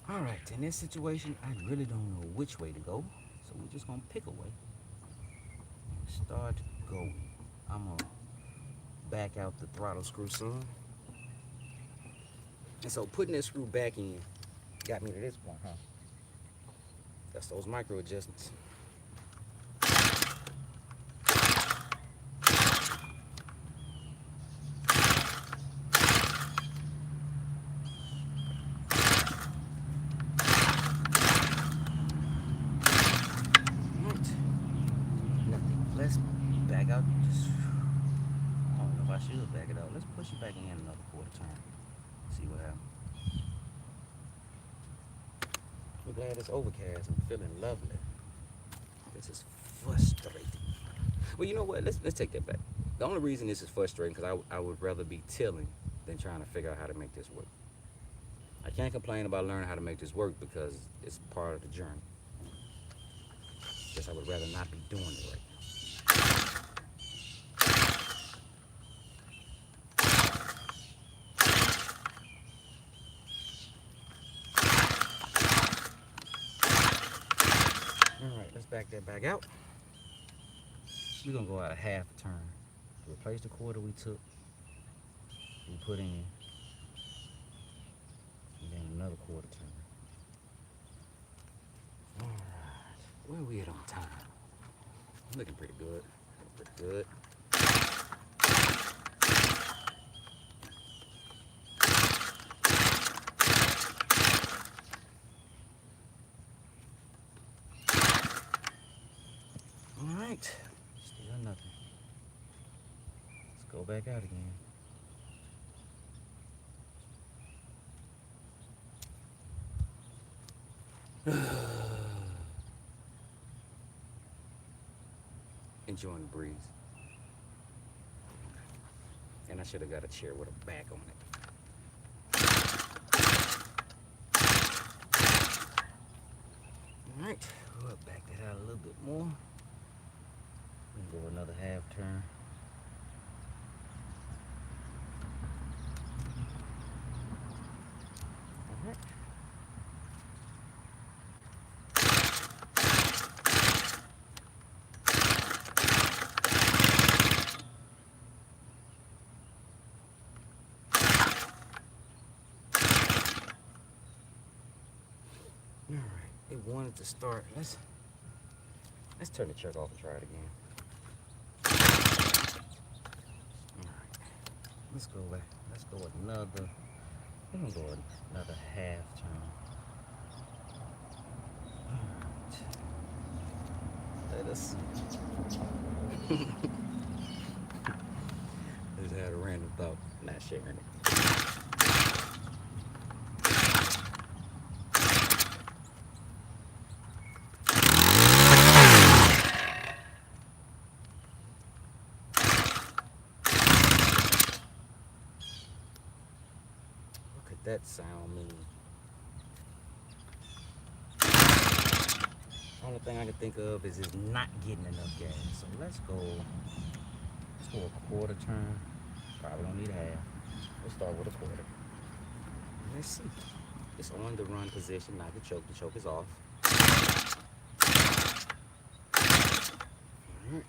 All right, in this situation, I really don't know which way to go, so we're just gonna pick a way. Start going. I'm gonna back out the throttle screw some. And so putting this screw back in got me to this point, huh? That's those micro adjustments. Let's back out. I don't know if I should back it out. Let's push it back in another quarter turn. See what happens. I'm glad it's overcast. I'm feeling lovely. This is frustrating. Well, you know what? Let's take that back. The only reason this is frustrating because I would rather be tilling than trying to figure out how to make this work. I can't complain about learning how to make this work because it's part of the journey. Guess I would rather not be doing it right now. Alright, let's back that back out. We're gonna go out a half a turn. Replace the quarter we took. We put in. And then another quarter turn. Alright. Where are we at on time? Looking pretty good. Pretty good. Alright. Still nothing. Let's go back out again. Enjoying the breeze. And I should have got a chair with a back on it. Alright, we'll back that out a little bit more. We'll go another half turn. All right, it wanted to start. Let's turn the chuck off and try it again. All right, let's go back. Let's go another. We're gonna go another half turn. All right. Let us. Just had a random thought. Not sharing it. That sound mean? Only thing I can think of is it's not getting enough gas. So let's go a quarter turn. Probably don't need a half. We'll start with a quarter. Let's see. It's on the run position, not the choke. The choke is off. All right.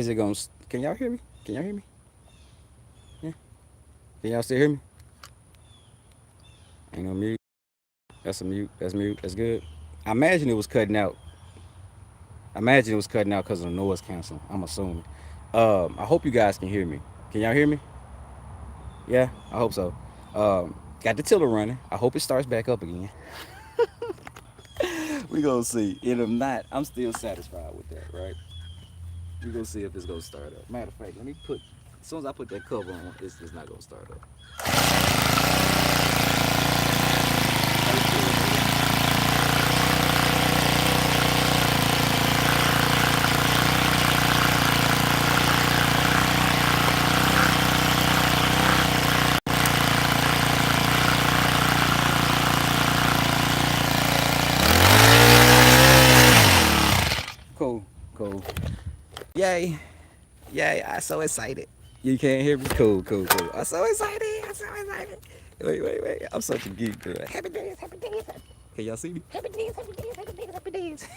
Is it going to, can y'all hear me? Can y'all hear me? Yeah. Can y'all still hear me? Ain't no mute. That's a mute. That's mute. That's good. I imagine it was cutting out. I imagine it was cutting out because of the noise canceling. I'm assuming. I hope you guys can hear me. Can y'all hear me? Yeah, I hope so. Got the tiller running. I hope it starts back up again. We gonna see. And if not, I'm still satisfied with that, right? We gonna see if it's gonna start up. Matter of fact, let me put. As soon as I put that cover on, it's not gonna start up. Cool, cool. Yay, yay! I'm so excited. You can't hear me? Cool, cool, cool. I'm so excited. I'm so excited. Wait, wait, wait. I'm such a geek, girl. Happy days, happy days. Can y'all see me? Happy days, happy days, happy days, happy days.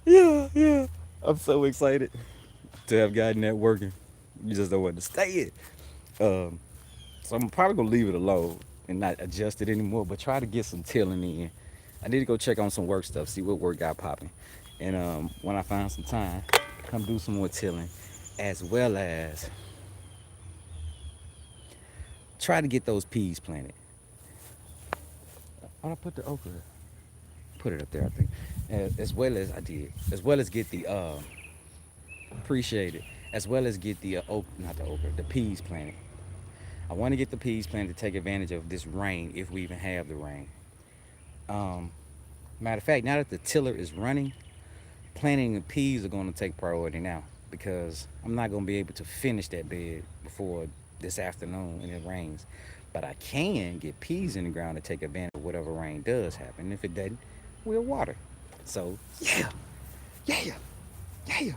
Yeah, yeah. I'm so excited to have gotten that working. You just don't understand it. Um, so I'm probably gonna leave it alone and not adjust it anymore, but try to get some tilling in. I need to go check on some work stuff, see what work got popping, and when I find some time, come do some more tilling, as well as try to get those peas planted. Why'd I put the okra? Put it up there, I think. As well as I did, as well as get the appreciate it, as well as get the not the okra, the peas planted. I want to get the peas planted to take advantage of this rain if we even have the rain. Um, Matter of fact, now that the tiller is running, planting the peas are going to take priority now because I'm not going to be able to finish that bed before this afternoon and it rains. But I can get peas in the ground to take advantage of whatever rain does happen. If it doesn't, we'll water. So, yeah, yeah, yeah.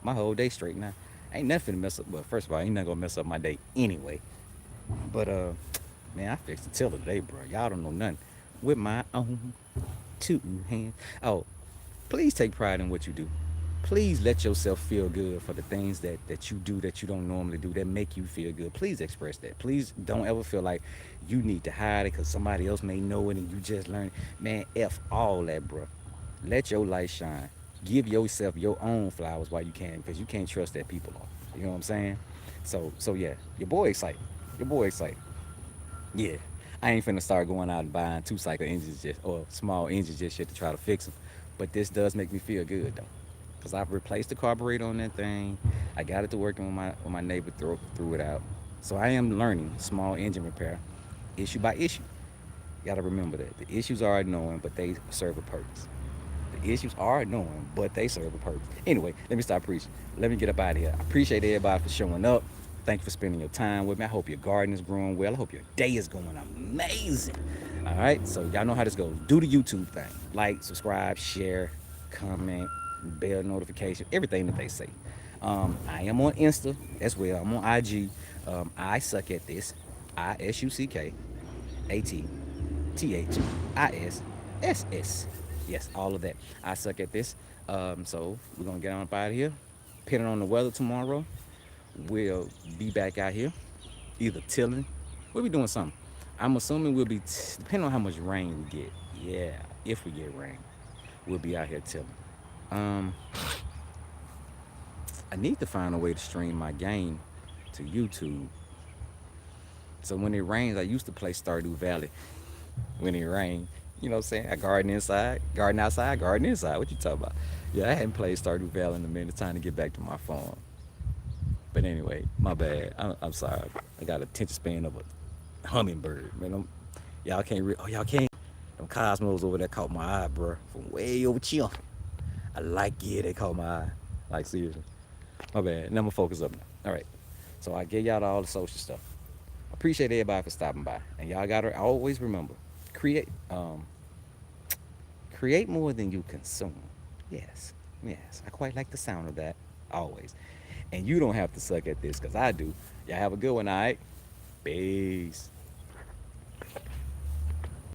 My whole day straight now. Ain't nothing to mess up. Well, first of all, ain't nothing going to mess up my day anyway. But, man, I fixed the tiller today, bro. Y'all don't know nothing. With my own two hands. Oh, please take pride in what you do. Please let yourself feel good for the things that you do that you don't normally do that make you feel good. Please express that. Please don't ever feel like you need to hide it because somebody else may know it and you just learn it. Man, F all that, bro. Let your light shine. Give yourself your own flowers while you can because you can't trust that people are. You know what I'm saying? So yeah, your boy excited. Your boy excited. Yeah. I ain't finna start going out and buying 2 cycle engines just or small engines just shit to try to fix them. But this does make me feel good though. Cause I've replaced the carburetor on that thing. I got it to working when my neighbor threw it out. So I am learning small engine repair, issue by issue. You gotta remember that the issues are annoying, but they serve a purpose. The issues are annoying, but they serve a purpose. Anyway, let me stop preaching. Let me get up out of here. I appreciate everybody for showing up. Thank you for spending your time with me. I hope your garden is growing well. I hope your day is going amazing. All right, so y'all know how this goes. Do the YouTube thing. Like, subscribe, share, comment, bell notification, everything that they say. I am on Insta as well. I'm on IG. I suck at this. ISUCKATTHISSS. Yes, all of that. I suck at this. So we're gonna get on up out of here. Depending on the weather tomorrow, we'll be back out here, either tilling. We'll be doing something. I'm assuming we'll be depending on how much rain we get. Yeah, if we get rain, we'll be out here tilling. Um, I need to find a way to stream my game to YouTube. So when it rains, I used to play Stardew Valley. When it rained, you know what I'm saying? I garden inside, garden outside, garden inside. What you talking about? Yeah, I hadn't played Stardew Valley in a minute. It's time to get back to my farm. But anyway, my bad. I'm sorry. I got attention span of a hummingbird. Man, y'all can't. Oh, y'all can't. Them cosmos over there caught my eye, bro. From way over here. I like yeah, they caught my eye. Like seriously. My bad. Now I'm gonna focus up now. All right. So I gave y'all all the social stuff. Appreciate everybody for stopping by. And y'all gotta always remember, create create more than you consume. Yes. Yes. I quite like the sound of that. Always. And you don't have to suck at this because I do. Y'all have a good one, all right? Peace.